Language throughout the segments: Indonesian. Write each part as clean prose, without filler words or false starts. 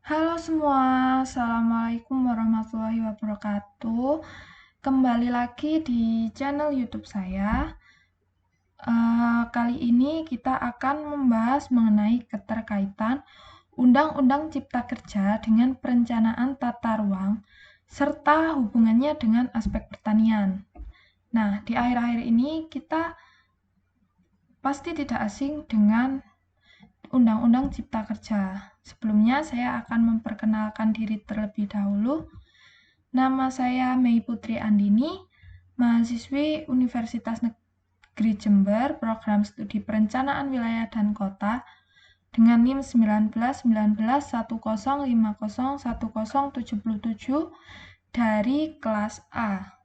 Halo semua, Assalamualaikum warahmatullahi wabarakatuh. Kembali lagi di channel YouTube saya. Kali ini kita akan membahas mengenai keterkaitan Undang-Undang Cipta Kerja dengan perencanaan tata ruang, serta hubungannya dengan aspek pertanian. Nah, di akhir-akhir ini kita pasti tidak asing dengan Undang-Undang Cipta Kerja. Sebelumnya saya akan memperkenalkan diri terlebih dahulu. Nama saya Mei Putri Andini, mahasiswi Universitas Negeri Jember, program studi Perencanaan Wilayah dan Kota dengan NIM 191910501077 dari kelas A.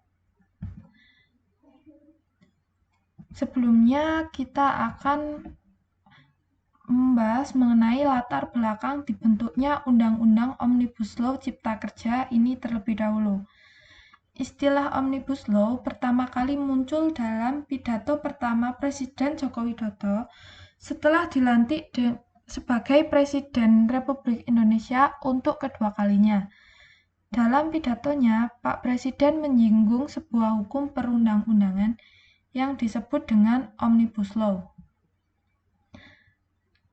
Sebelumnya kita akan membahas mengenai latar belakang dibentuknya Undang-Undang Omnibus Law Cipta Kerja ini terlebih dahulu. Istilah Omnibus Law pertama kali muncul dalam pidato pertama Presiden Joko Widodo setelah dilantik sebagai Presiden Republik Indonesia untuk kedua kalinya. Dalam pidatonya, Pak Presiden menyinggung sebuah hukum perundang-undangan yang disebut dengan Omnibus Law.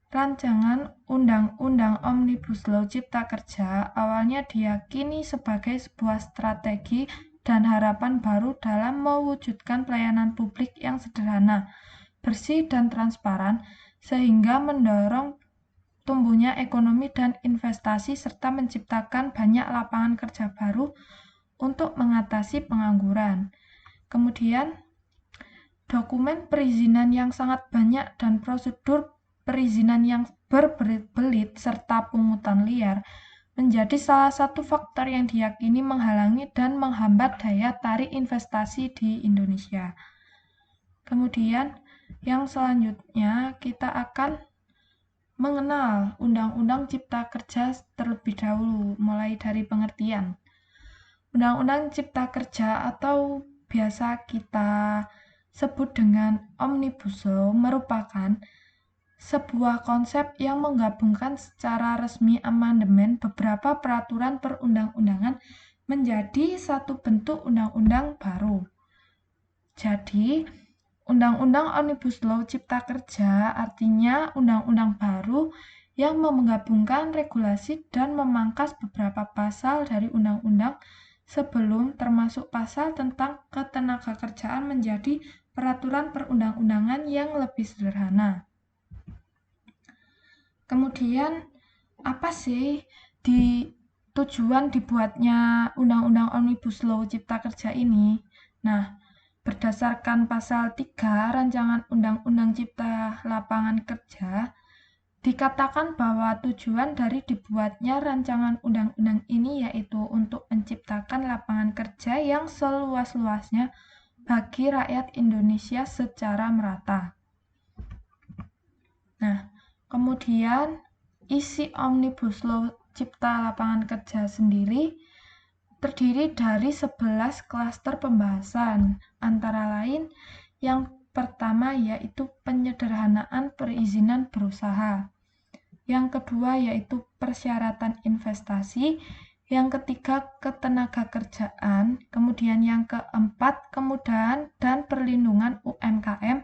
Rancangan Undang-Undang Omnibus Law Cipta Kerja awalnya diyakini sebagai sebuah strategi dan harapan baru dalam mewujudkan pelayanan publik yang sederhana, bersih, dan transparan, sehingga mendorong tumbuhnya ekonomi dan investasi serta menciptakan banyak lapangan kerja baru untuk mengatasi pengangguran. Kemudian, dokumen perizinan yang sangat banyak dan prosedur perizinan yang berbelit-belit serta pungutan liar menjadi salah satu faktor yang diyakini menghalangi dan menghambat daya tarik investasi di Indonesia. Kemudian, yang selanjutnya kita akan mengenal Undang-Undang Cipta Kerja terlebih dahulu, mulai dari pengertian. Undang-Undang Cipta Kerja atau biasa kita sebut dengan Omnibus Law merupakan sebuah konsep yang menggabungkan secara resmi amandemen beberapa peraturan perundang-undangan menjadi satu bentuk undang-undang baru. Jadi, Undang-Undang Omnibus Law Cipta Kerja artinya undang-undang baru yang menggabungkan regulasi dan memangkas beberapa pasal dari undang-undang sebelum termasuk pasal tentang ketenagakerjaan menjadi peraturan perundang-undangan yang lebih sederhana. Kemudian, apa sih tujuan dibuatnya Undang-Undang Omnibus Law Cipta Kerja ini? Nah, berdasarkan pasal 3 Rancangan Undang-Undang Cipta Lapangan Kerja, dikatakan bahwa tujuan dari dibuatnya rancangan undang-undang ini yaitu untuk menciptakan lapangan kerja yang seluas-luasnya bagi rakyat Indonesia secara merata. Nah, kemudian isi Omnibus Law Cipta Lapangan Kerja sendiri terdiri dari 11 klaster pembahasan, antara lain yang pertama yaitu penyederhanaan perizinan berusaha, yang kedua yaitu persyaratan investasi, yang ketiga ketenagakerjaan, kemudian yang keempat kemudahan dan perlindungan UMKM,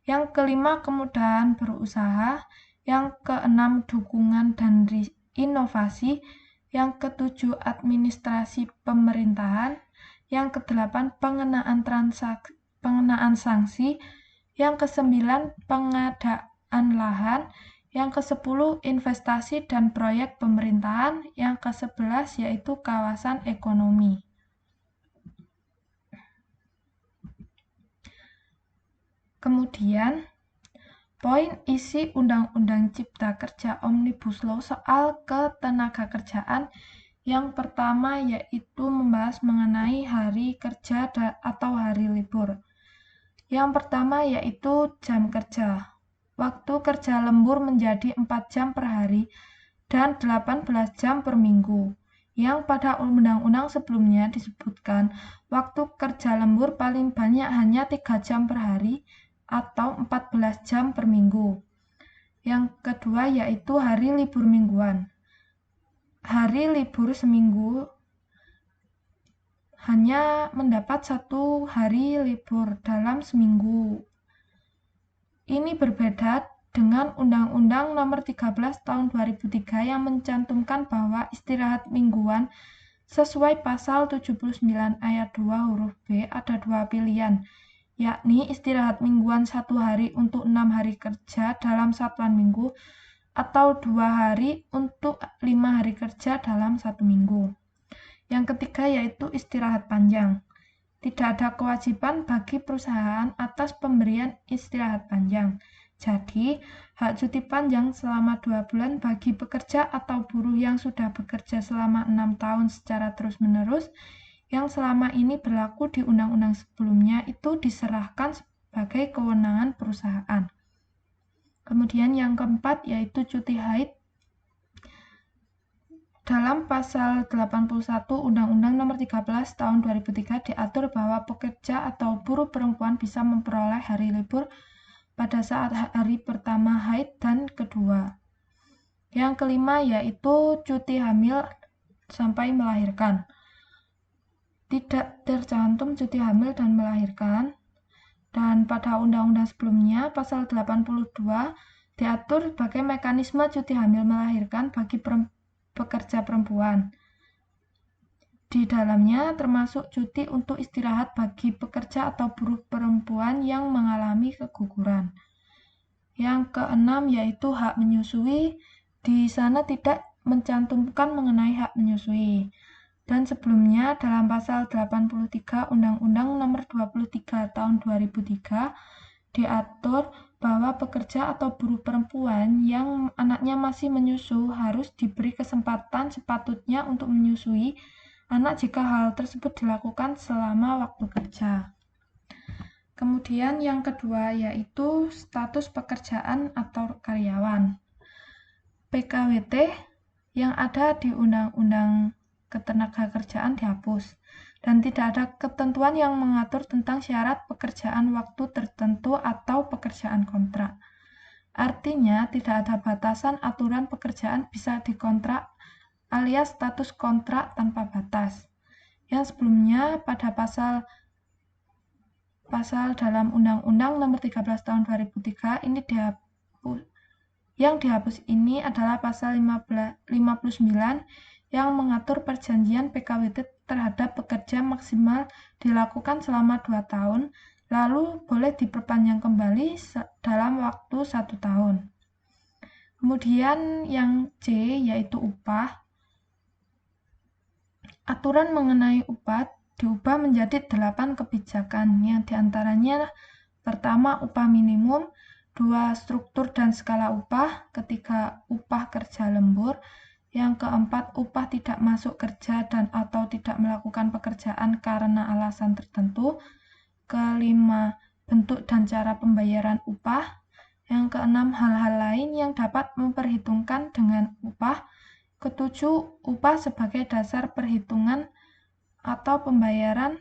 yang kelima kemudahan berusaha, yang keenam dukungan dan inovasi, yang ketujuh administrasi pemerintahan, yang kedelapan pengenaan sanksi, yang kesembilan pengadaan lahan, yang kesepuluh investasi dan proyek pemerintahan, yang ke-11 yaitu kawasan ekonomi. Kemudian, poin isi Undang-Undang Cipta Kerja Omnibus Law soal ketenagakerjaan yang pertama yaitu membahas mengenai hari kerja atau hari libur. Yang pertama yaitu jam kerja. Waktu kerja lembur menjadi 4 jam per hari dan 18 jam per minggu. Yang pada undang-undang sebelumnya disebutkan waktu kerja lembur paling banyak hanya 3 jam per hari atau 14 jam per minggu. Yang kedua yaitu hari libur mingguan. hari libur seminggu hanya mendapat 1 hari libur dalam seminggu. Ini berbeda dengan Undang-Undang Nomor 13 Tahun 2003 yang mencantumkan bahwa istirahat mingguan sesuai pasal 79 ayat 2 huruf B ada 2 pilihan, yakni istirahat mingguan 1 hari untuk 6 hari kerja dalam satuan minggu atau 2 hari untuk 5 hari kerja dalam 1 minggu. Yang ketiga yaitu istirahat panjang. Tidak ada kewajiban bagi perusahaan atas pemberian istirahat panjang. Jadi, hak cuti panjang selama 2 bulan bagi pekerja atau buruh yang sudah bekerja selama 6 tahun secara terus-menerus, yang selama ini berlaku di undang-undang sebelumnya itu diserahkan sebagai kewenangan perusahaan. Kemudian yang keempat yaitu cuti haid. Dalam pasal 81 Undang-Undang Nomor 13 Tahun 2003 diatur bahwa pekerja atau buruh perempuan bisa memperoleh hari libur pada saat hari pertama haid dan kedua. Yang kelima yaitu cuti hamil sampai melahirkan. Tidak tercantum cuti hamil dan melahirkan. Dan pada undang-undang sebelumnya, pasal 82 diatur sebagai mekanisme cuti hamil melahirkan bagi pekerja perempuan. Di dalamnya termasuk cuti untuk istirahat bagi pekerja atau buruh perempuan yang mengalami keguguran. Yang keenam yaitu hak menyusui. Di sana tidak mencantumkan mengenai hak menyusui. Dan sebelumnya dalam pasal 83 Undang-Undang Nomor 23 Tahun 2003 diatur bahwa pekerja atau buruh perempuan yang anaknya masih menyusu harus diberi kesempatan sepatutnya untuk menyusui anak jika hal tersebut dilakukan selama waktu kerja. Kemudian yang kedua yaitu status pekerjaan atau karyawan. PKWT yang ada di Undang-Undang Ketenagakerjaan dihapus, dan tidak ada ketentuan yang mengatur tentang syarat pekerjaan waktu tertentu atau pekerjaan kontrak. Artinya, tidak ada batasan aturan pekerjaan bisa dikontrak alias status kontrak tanpa batas. Yang sebelumnya pada pasal dalam Undang-Undang Nomor 13 Tahun 2003 ini dihapus. Yang dihapus ini adalah pasal 59 yang mengatur perjanjian PKWT terhadap pekerja maksimal dilakukan selama 2 tahun, lalu boleh diperpanjang kembali dalam waktu 1 tahun. Kemudian yang C yaitu upah. Aturan mengenai upah diubah menjadi 8 kebijakan, yang diantaranya pertama upah minimum, 2 struktur dan skala upah, ketiga upah kerja lembur, yang keempat upah tidak masuk kerja dan atau tidak melakukan pekerjaan karena alasan tertentu, kelima bentuk dan cara pembayaran upah, yang keenam hal-hal lain yang dapat memperhitungkan dengan upah, ketujuh upah sebagai dasar perhitungan atau pembayaran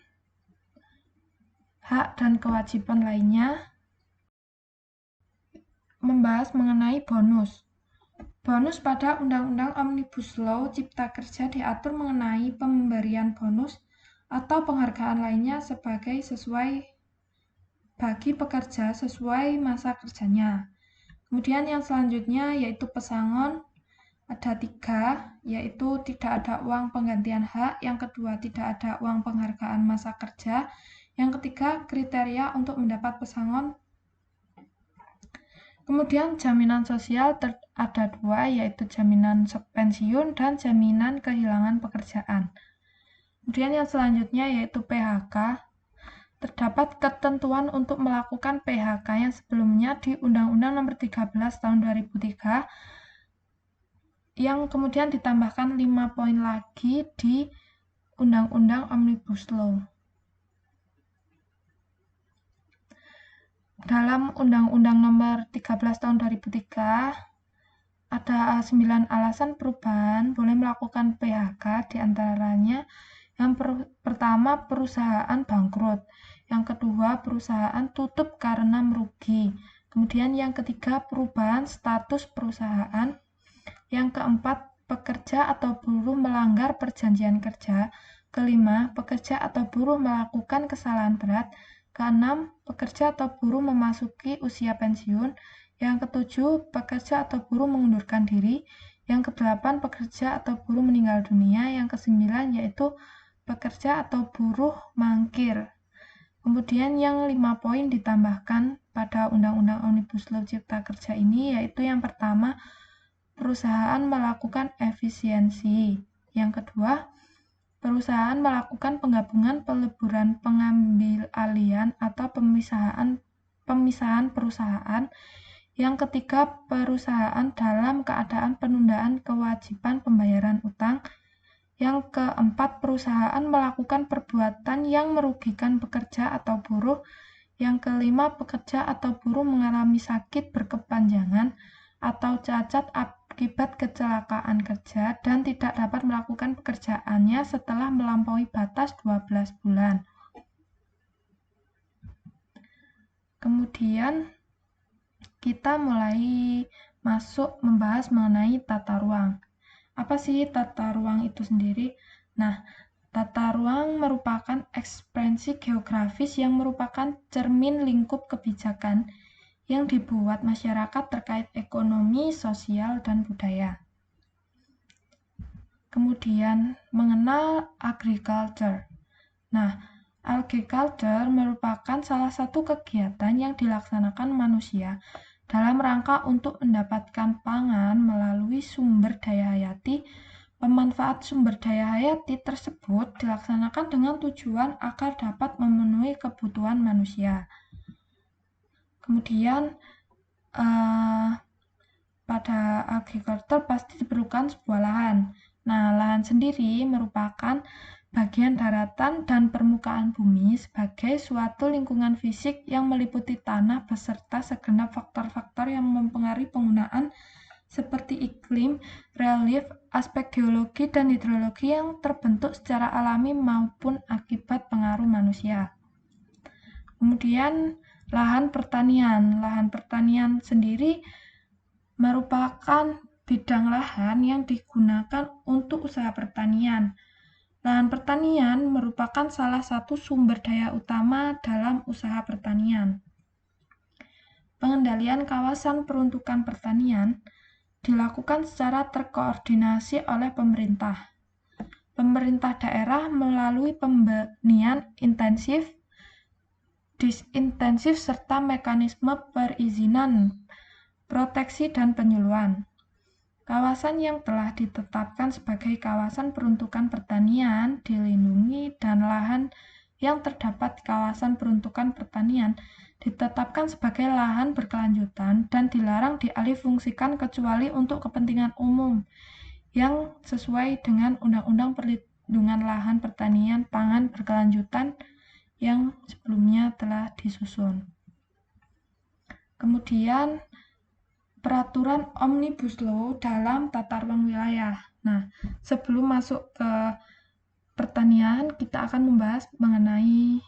hak dan kewajiban lainnya. Membahas mengenai bonus. Bonus pada Undang-Undang Omnibus Law Cipta Kerja diatur mengenai pemberian bonus atau penghargaan lainnya sebagai sesuai bagi pekerja sesuai masa kerjanya. Kemudian yang selanjutnya yaitu pesangon. Ada 3, yaitu tidak ada uang penggantian hak, yang kedua tidak ada uang penghargaan masa kerja, yang ketiga kriteria untuk mendapat pesangon. Kemudian jaminan sosial ada 2, yaitu jaminan pensiun dan jaminan kehilangan pekerjaan. Kemudian yang selanjutnya yaitu PHK. Terdapat ketentuan untuk melakukan PHK yang sebelumnya di Undang-Undang Nomor 13 Tahun 2003 yang kemudian ditambahkan 5 poin lagi di Undang-Undang Omnibus Law. Dalam Undang-Undang Nomor 13 Tahun 2003 ada 9 alasan perubahan boleh melakukan PHK, diantaranya yang pertama perusahaan bangkrut, yang kedua perusahaan tutup karena merugi, kemudian yang ketiga perubahan status perusahaan, yang keempat pekerja atau buruh melanggar perjanjian kerja. Kelima, pekerja atau buruh melakukan kesalahan berat. Keenam, pekerja atau buruh memasuki usia pensiun. Yang ketujuh, pekerja atau buruh mengundurkan diri. Yang kedelapan, pekerja atau buruh meninggal dunia. Yang kesembilan yaitu pekerja atau buruh mangkir. Kemudian yang 5 poin ditambahkan pada Undang-Undang Omnibus Law Cipta Kerja ini, yaitu yang pertama, perusahaan melakukan efisiensi. Yang kedua, perusahaan melakukan penggabungan, peleburan, pengambilalihan, atau pemisahan perusahaan. Yang ketiga, perusahaan dalam keadaan penundaan kewajiban pembayaran utang. Yang keempat, perusahaan melakukan perbuatan yang merugikan pekerja atau buruh. Yang kelima, pekerja atau buruh mengalami sakit berkepanjangan atau cacat akibat kecelakaan kerja dan tidak dapat melakukan pekerjaannya setelah melampaui batas 12 bulan. Kemudian kita mulai masuk membahas mengenai tata ruang. Apa sih tata ruang itu sendiri? Nah, tata ruang merupakan ekspresi geografis yang merupakan cermin lingkup kebijakan yang dibuat masyarakat terkait ekonomi, sosial, dan budaya. Kemudian, mengenal agriculture. Nah, agriculture merupakan salah satu kegiatan yang dilaksanakan manusia dalam rangka untuk mendapatkan pangan melalui sumber daya hayati. Pemanfaat sumber daya hayati tersebut dilaksanakan dengan tujuan agar dapat memenuhi kebutuhan manusia. Kemudian pada agriculture pasti diperlukan sebuah lahan. Nah, lahan sendiri merupakan bagian daratan dan permukaan bumi sebagai suatu lingkungan fisik yang meliputi tanah beserta segenap faktor-faktor yang mempengaruhi penggunaan seperti iklim, relief, aspek geologi, dan hidrologi yang terbentuk secara alami maupun akibat pengaruh manusia. Kemudian lahan pertanian. Lahan pertanian sendiri merupakan bidang lahan yang digunakan untuk usaha pertanian. Lahan pertanian merupakan salah satu sumber daya utama dalam usaha pertanian. Pengendalian kawasan peruntukan pertanian dilakukan secara terkoordinasi oleh pemerintah. Pemerintah daerah melalui pembenihan intensif, disintensif, serta mekanisme perizinan, proteksi, dan penyuluhan. Kawasan yang telah ditetapkan sebagai kawasan peruntukan pertanian dilindungi dan lahan yang terdapat di kawasan peruntukan pertanian ditetapkan sebagai lahan berkelanjutan dan dilarang dialihfungsikan kecuali untuk kepentingan umum yang sesuai dengan Undang-Undang Perlindungan Lahan Pertanian Pangan Berkelanjutan yang sebelumnya telah disusun. Kemudian peraturan Omnibus Law dalam tata ruang wilayah. Nah, sebelum masuk ke pertanian, kita akan membahas mengenai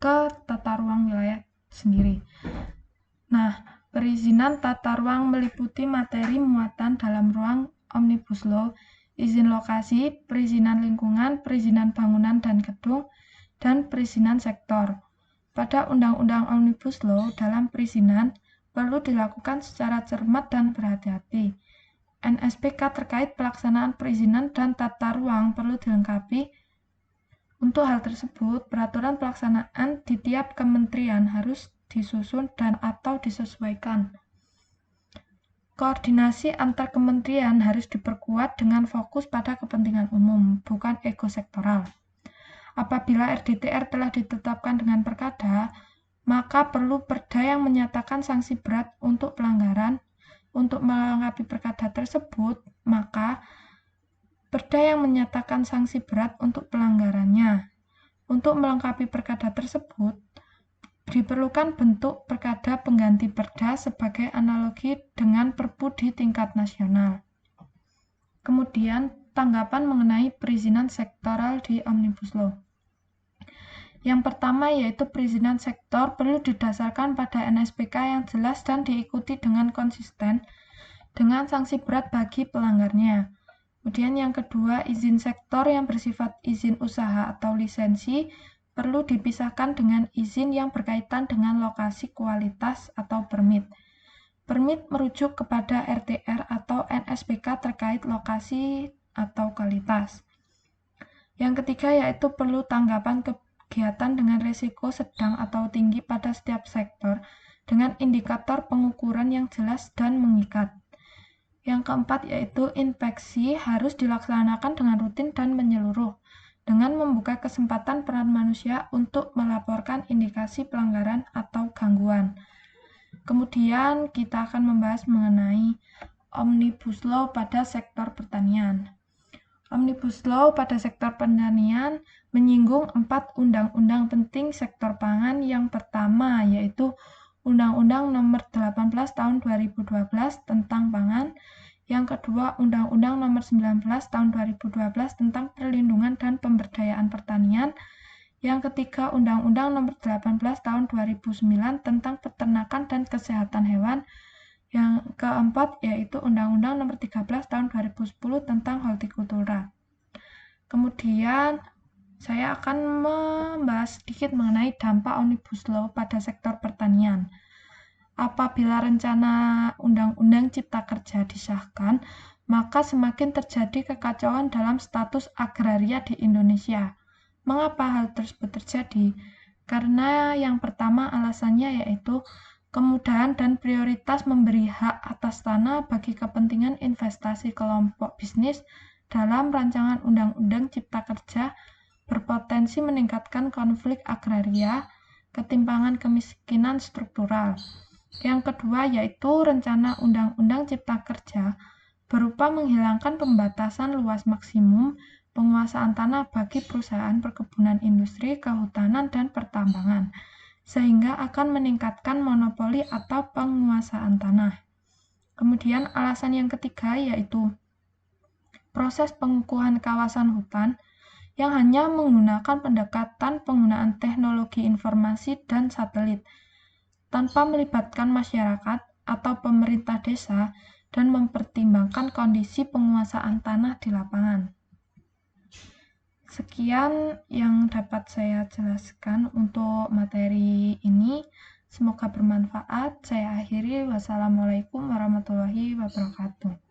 ke tata ruang wilayah sendiri. Nah, perizinan tata ruang meliputi materi muatan dalam ruang Omnibus Law, izin lokasi, perizinan lingkungan, perizinan bangunan dan gedung, dan perizinan sektor. Pada Undang-Undang Omnibus Law dalam perizinan perlu dilakukan secara cermat dan berhati-hati. NSPK terkait pelaksanaan perizinan dan tata ruang perlu dilengkapi. Untuk hal tersebut, peraturan pelaksanaan di tiap kementerian harus disusun dan atau disesuaikan. Koordinasi antar kementerian harus diperkuat dengan fokus pada kepentingan umum, bukan ego sektoral. Apabila RDTR telah ditetapkan dengan perkada, maka perlu perda yang menyatakan sanksi berat untuk pelanggaran. Untuk melengkapi perkada tersebut, maka perda yang menyatakan sanksi berat untuk pelanggarannya. Untuk melengkapi perkada tersebut, diperlukan bentuk perkada pengganti perda sebagai analogi dengan perpu di tingkat nasional. Kemudian, tanggapan mengenai perizinan sektoral di Omnibus Law. Yang pertama yaitu perizinan sektor perlu didasarkan pada NSPK yang jelas dan diikuti dengan konsisten dengan sanksi berat bagi pelanggarnya. Kemudian yang kedua, izin sektor yang bersifat izin usaha atau lisensi perlu dipisahkan dengan izin yang berkaitan dengan lokasi kualitas atau permit. Permit merujuk kepada RTR atau NSPK terkait lokasi atau kualitas. Yang ketiga yaitu perlu tanggapan kegiatan dengan risiko sedang atau tinggi pada setiap sektor dengan indikator pengukuran yang jelas dan mengikat. Yang keempat yaitu inspeksi harus dilaksanakan dengan rutin dan menyeluruh, dengan membuka kesempatan peran manusia untuk melaporkan indikasi pelanggaran atau gangguan. Kemudian kita akan membahas mengenai Omnibus Law pada sektor pertanian. Omnibus Law pada sektor pertanian menyinggung 4 undang-undang penting sektor pangan. Yang pertama yaitu Undang-Undang Nomor 18 Tahun 2012 tentang pangan. Yang kedua, Undang-Undang Nomor 19 Tahun 2012 tentang perlindungan dan pemberdayaan pertanian. Yang ketiga, Undang-Undang Nomor 18 Tahun 2009 tentang peternakan dan kesehatan hewan. Yang keempat, yaitu Undang-Undang Nomor 13 Tahun 2010 tentang hortikultura. Kemudian, saya akan membahas sedikit mengenai dampak Omnibus Law pada sektor pertanian. Apabila rencana Undang-Undang Cipta Kerja disahkan, maka semakin terjadi kekacauan dalam status agraria di Indonesia. Mengapa hal tersebut terjadi? Karena yang pertama alasannya yaitu kemudahan dan prioritas memberi hak atas tanah bagi kepentingan investasi kelompok bisnis dalam rancangan Undang-Undang Cipta Kerja berpotensi meningkatkan konflik agraria, ketimpangan kemiskinan struktural. Yang kedua yaitu rencana Undang-Undang Cipta Kerja berupa menghilangkan pembatasan luas maksimum penguasaan tanah bagi perusahaan perkebunan industri, kehutanan, dan pertambangan, sehingga akan meningkatkan monopoli atau penguasaan tanah. Kemudian alasan yang ketiga yaitu proses pengukuhan kawasan hutan yang hanya menggunakan pendekatan penggunaan teknologi informasi dan satelit, tanpa melibatkan masyarakat atau pemerintah desa dan mempertimbangkan kondisi penguasaan tanah di lapangan. Sekian yang dapat saya jelaskan untuk materi ini. Semoga bermanfaat. Saya akhiri. Wassalamualaikum warahmatullahi wabarakatuh.